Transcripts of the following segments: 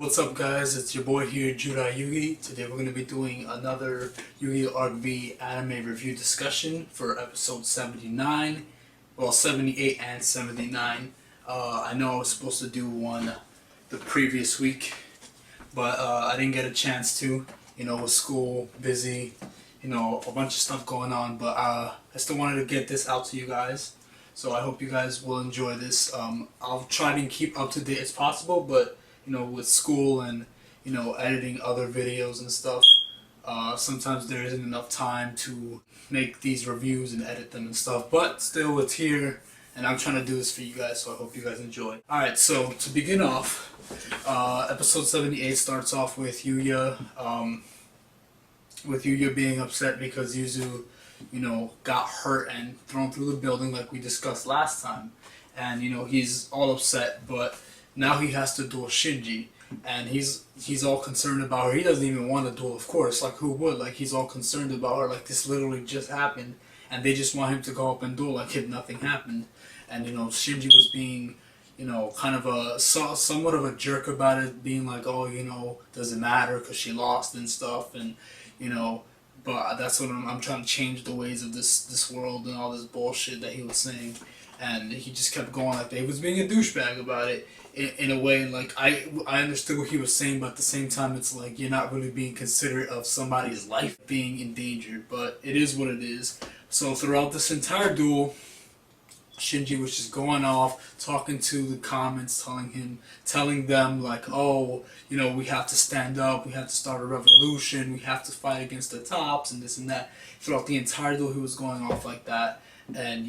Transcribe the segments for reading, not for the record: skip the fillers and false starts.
What's up guys, it's your boy here, Judai Yugi. Today we're going to be doing another Yu-Gi-Oh! Arc V anime review discussion for episode 79. Well, 78 and 79. I know I was supposed to do one the previous week, but I didn't get a chance to. With school, busy, a bunch of stuff going on, but I still wanted to get this out to you guys. So I hope you guys will enjoy this. I'll try to keep up to date as possible, but with school and, editing other videos and stuff, sometimes there isn't enough time to make these reviews and edit them and stuff, but still it's here, and I'm trying to do this for you guys, so I hope you guys enjoy. Alright, so to begin off, episode 78 starts off with Yuya, being upset because Yuzu, got hurt and thrown through the building like we discussed last time, and, he's all upset, but now he has to duel Shinji, and he's all concerned about her. He doesn't even want to duel, of course, like who would? Like, he's all concerned about her, like this literally just happened, and they just want him to go up and duel like if nothing happened. And Shinji was being, kind of somewhat of a jerk about it, being like, oh, doesn't matter because she lost and stuff, and but that's what I'm trying to change the ways of this world and all this bullshit that he was saying. And he just kept going like that. He was being a douchebag about it in a way. Like, I understood what he was saying, but at the same time, it's like you're not really being considerate of somebody's life being endangered. But it is what it is. So throughout this entire duel, Shinji was just going off, talking to the comments, telling them like, oh, we have to stand up, we have to start a revolution, we have to fight against the tops, and this and that. Throughout the entire duel, he was going off like that, and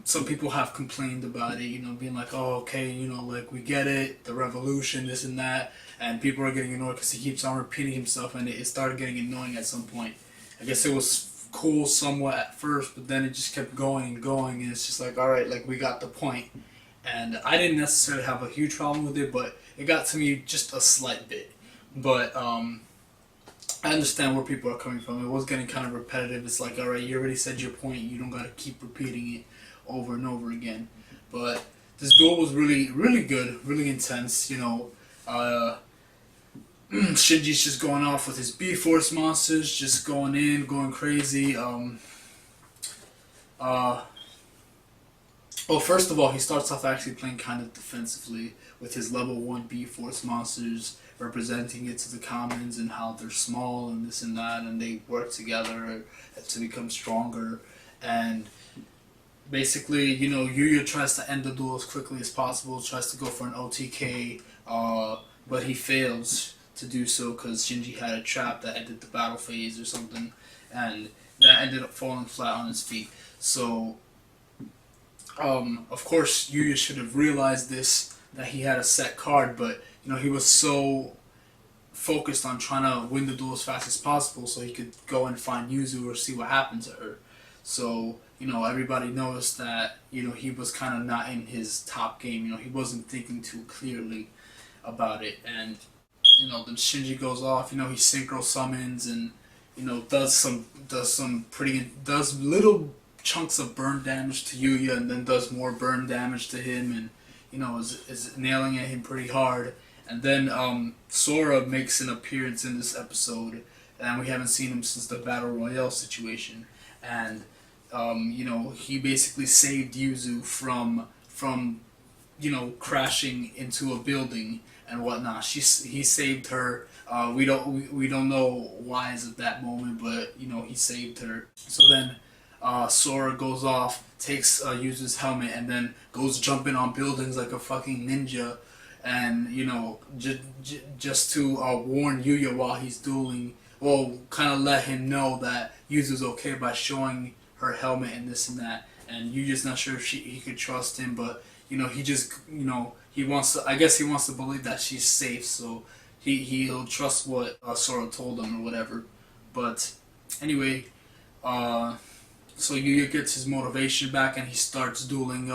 some people have complained about it, being like, oh, okay, like, we get it, the revolution, this and that, and people are getting annoyed because he keeps on repeating himself, and it started getting annoying at some point. I guess it was cool somewhat at first, but then it just kept going and going, and it's just like, alright, like, we got the point. And I didn't necessarily have a huge problem with it, but it got to me just a slight bit. But, I understand where people are coming from. It was getting kind of repetitive. It's like, alright, you already said your point, you don't gotta keep repeating it over and over again. But this duel was really, really good, really intense, Shinji's just going off with his B-Force monsters, just going in, going crazy. Well, first of all, he starts off actually playing kind of defensively with his level 1 B-Force monsters, representing it to the commons and how they're small and this and that, and they work together to become stronger. And basically, Yuya tries to end the duel as quickly as possible, tries to go for an OTK, but he fails to do so because Shinji had a trap that ended the battle phase or something, and that ended up falling flat on his feet. So, of course, Yuya should have realized this, that he had a set card, but, he was so focused on trying to win the duel as fast as possible so he could go and find Yuzu or see what happened to her. So, everybody noticed that, he was kind of not in his top game, he wasn't thinking too clearly about it, and then Shinji goes off, he synchro summons and, does little chunks of burn damage to Yuya and then does more burn damage to him and, is nailing at him pretty hard. And then, Sora makes an appearance in this episode, and we haven't seen him since the Battle Royale situation. And, he basically saved Yuzu from crashing into a building and whatnot. He saved her. We don't know why as of that moment, but he saved her. So then Sora goes off, takes Yuzu's helmet, and then goes jumping on buildings like a fucking ninja, and just to warn Yuya while he's dueling. Well, kind of let him know that Yuzu's okay by showing her helmet and this and that. And Yuya's not sure if he could trust him, but he just he wants to. I guess he wants to believe that she's safe, so he'll trust what Sora told him or whatever. But anyway, so Yuya gets his motivation back and he starts dueling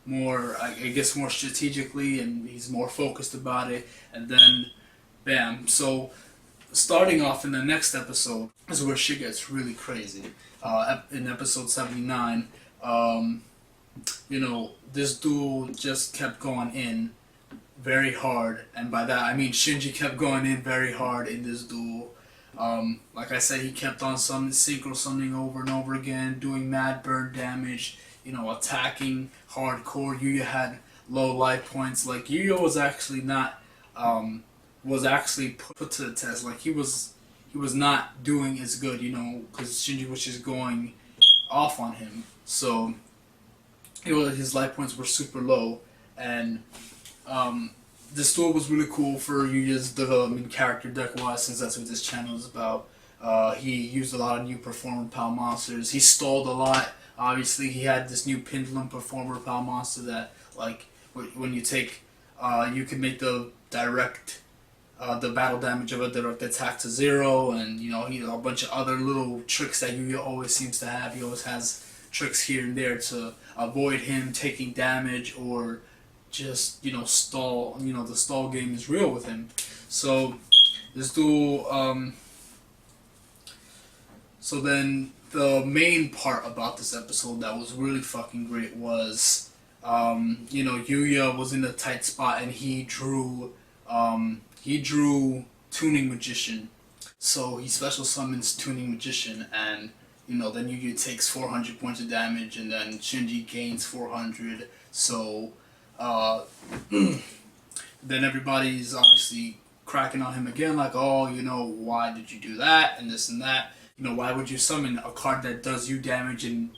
more, I guess, more strategically, and he's more focused about it. And then, bam. So starting off in the next episode is where shit gets really crazy. In episode 79. This duel just kept going in very hard, and by that I mean Shinji kept going in very hard in this duel. Like I said, he kept on synchro summoning over and over again, doing mad burn damage, attacking hardcore. Yuya had low life points. Like Yuya was actually not was actually put to the test. Like he was not doing as good, because Shinji was just going off on him. So his life points were super low, and this duel was really cool for Yuya's development character deck wise, since that's what this channel is about. He used a lot of new performer pal monsters. He stalled a lot. Obviously, he had this new pendulum performer pal monster that, like, when you take, you can make the battle damage of a direct attack to 0, and he a bunch of other little tricks that Yuya always seems to have. He always has tricks here and there to avoid him taking damage, or just stall. The stall game is real with him. So this duel. So then the main part about this episode that was really fucking great was, Yuya was in a tight spot, and he drew Tuning Magician. So he special summons Tuning Magician, and then Yuya takes 400 points of damage, and then Shinji gains 400. So then everybody's obviously cracking on him again, like, oh, why did you do that, and this and that. Why would you summon a card that does you damage and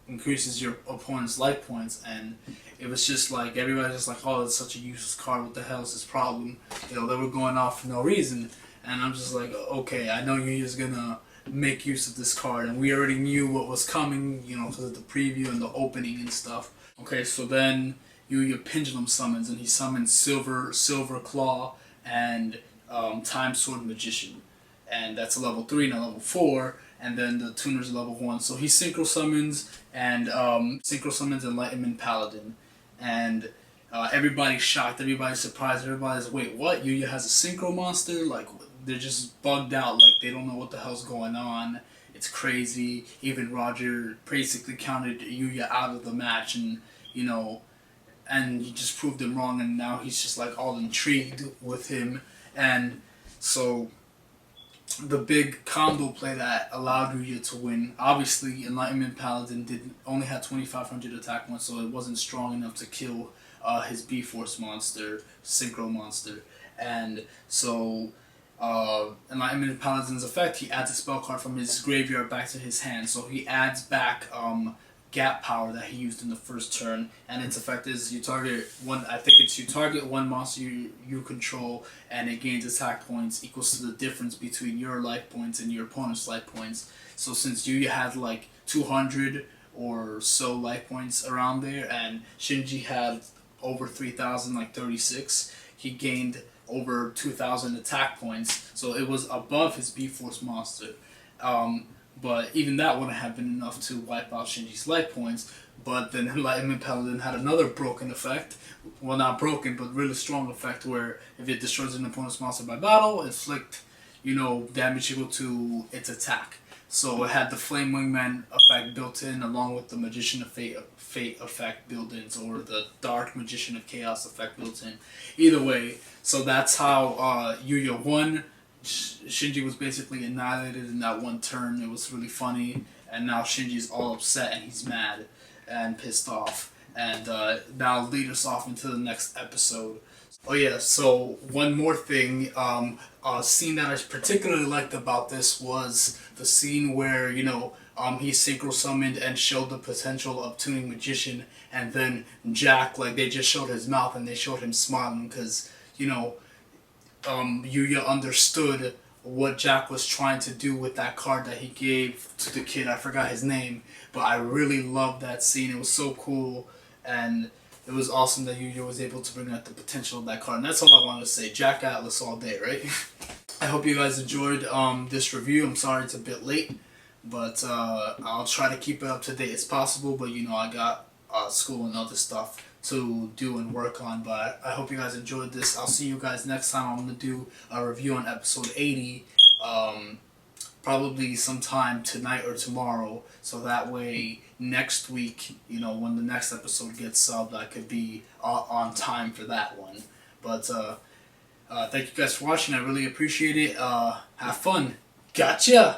increases your opponent's life points? And it was just like, everybody's just like, oh, it's such a useless card, what the hell is this problem? They were going off for no reason. And I'm just like, okay, I know you're just gonna make use of this card, and we already knew what was coming, because of the preview and the opening and stuff. Okay, so then Yuya Pendulum summons, and he summons Silver Claw and Time Sword Magician. And that's a level 3, not level 4, and then the tuner's level 1. So he synchro summons Enlightenment Paladin, and everybody's shocked, everybody's surprised, everybody's, wait, what? Yuya has a synchro monster? Like, they're just bugged out, like they don't know what the hell's going on. It's crazy. Even Roger basically counted Yuya out of the match, and and he just proved him wrong, and now he's just like all intrigued with him. And so the big combo play that allowed Yuya to win. Obviously, Enlightenment Paladin only had 2,500 attack points, so it wasn't strong enough to kill his B-Force monster, Synchro monster. And so Enlightenment Paladin's effect, he adds a spell card from his graveyard back to his hand. So he adds back Gap Power that he used in the first turn, and its effect is you target one monster you control, and it gains attack points equals to the difference between your life points and your opponent's life points. So since Yuya had like 200 or so life points around there, and Shinji had over 3,000, like 36, he gained over 2,000 attack points, so it was above his B-Force monster. But even that wouldn't have been enough to wipe out Shinji's life points. But then Enlightenment Paladin had another broken effect. Well, not broken, but really strong effect, where if it destroys an opponent's monster by battle, inflict, damage equal to its attack. So it had the Flame Wingman effect built in, along with the Magician of Fate effect built in, or the Dark Magician of Chaos effect built in. Either way, so that's how Yuya won. Shinji was basically annihilated in that one turn. It was really funny, and now Shinji's all upset and he's mad and pissed off, and that'll lead us off into the next episode. Oh yeah, so one more thing, a scene that I particularly liked about this was the scene where, he synchro summoned and showed the potential of Tuning Magician, and then Jack, like, they just showed his mouth and they showed him smiling, because, Yuya understood what Jack was trying to do with that card that he gave to the kid. I forgot his name, but I really loved that scene. It was so cool, and it was awesome that Yuya was able to bring out the potential of that card. And that's all I wanted to say. Jack Atlas all day, right? I hope you guys enjoyed this review. I'm sorry it's a bit late, but I'll try to keep it up to date as possible. But I got school and other stuff to do and work on. But I hope you guys enjoyed this. I'll see you guys next time. I'm going to do a review on episode 80, probably sometime tonight or tomorrow, so that way next week, when the next episode gets subbed, I could be on time for that one. But thank you guys for watching. I really appreciate it. Have fun. Gotcha.